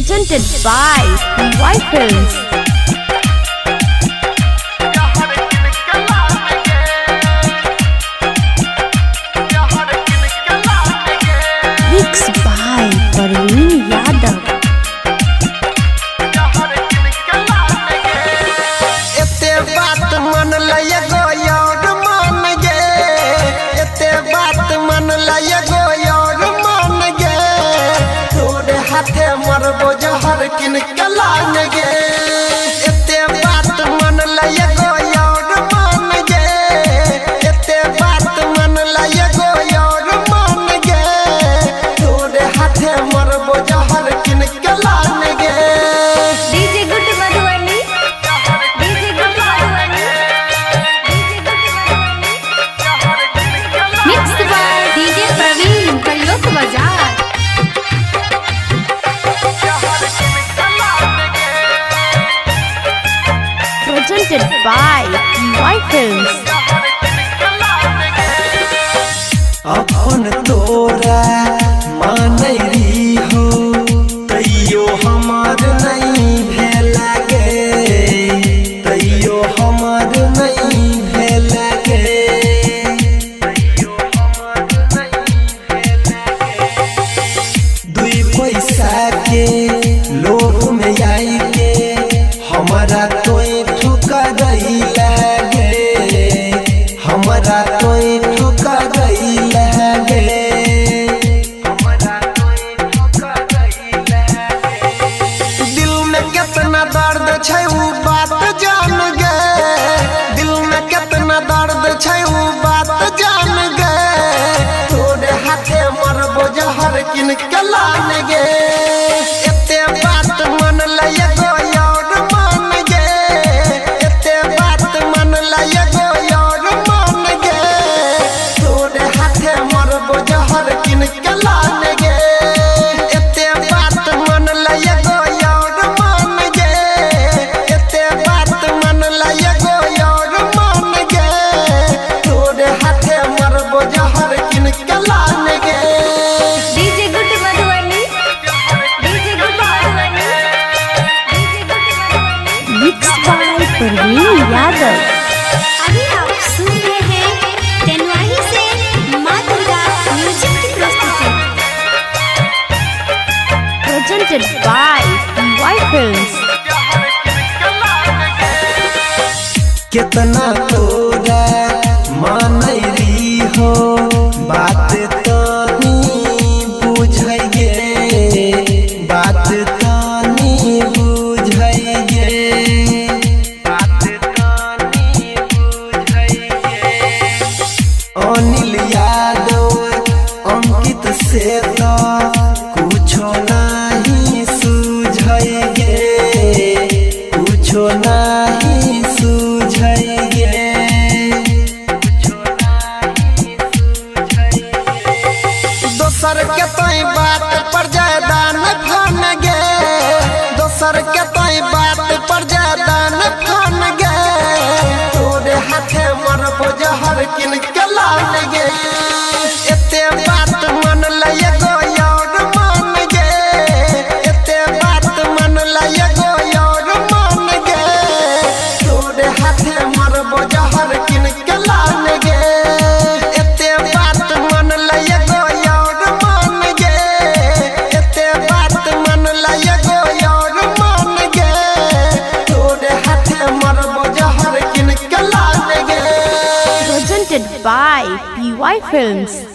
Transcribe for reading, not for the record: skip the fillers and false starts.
Presented by PY Films. Mixed by Parveen Yadav. मरबो जहर किन कलान गे एते बात मन लय गो और मान गे एते बात मन लय गो और मान गे तोरे हाथे मरबो जहर किन कलान गे। DJ Good Madhubani, DJ Good Madhubani, mixed by DJ Praveen Kalyot Bazaar. Presented by PY Films. अपन तोरा मानैरी हो तैयो हमार नहीं भेला गे तैयो हमार नहीं भेला गे तैयो हमार नहीं भेला गे। दुई पैसा के लोभ में आई के हमारा तोय ठुका गई लागे हमारा तोय ठुका गई लागे हमारा तोय ठुका गई लागे। दिल में कितना दर्द छै उ बात जान गे दिल में कितना दर्द छै उ बात जान गे तोरे हाथे मरबो जहर किन कलान गे एते बात मन लय गो और मान गे एते बात मन लय गो और मान गे तोरे हाथे मरबो जहर किन कलान गे एते बात मन लय गो और मान गे एते बात मन लय गो और मान गे तोरे हाथे मरबो जहर किन कलान गे। DJ Good Madhubani, DJ Good Madhubani, DJ Good Madhubani, mixed by Parveen Yadav. अभी आप सुन रहे हैं तेनवाही से माँ दुर्गा म्यूजिक की प्रस्तुति। Presented by PY Films. कितना तोरा मानैरी हो बात तनी बुझै गे बात तनी बुझै गे बात तनी बुझै गे। अनिल यादव अंकित से तो कुछो नहीं सूझै गे कुछो नहीं सूझै गे कुछो नहीं सूझै गे। दोसर के तोय बात पर ज्यादा न फान गे दोसर के तोय बात पर ज्यादा न फान गे तोरे हाथे मरबो जहर किन कलान गे एते बात मन लय गो और मान गे एते बात मन लय गो और मान गे तोरे हाथे मरबो जहर किन कलान गे एते बात मन लय गो और मान गे एते बात मन लय गो और मान गे तोरे हाथे मरबो जहर किन कलान गे। Presented by PY Films.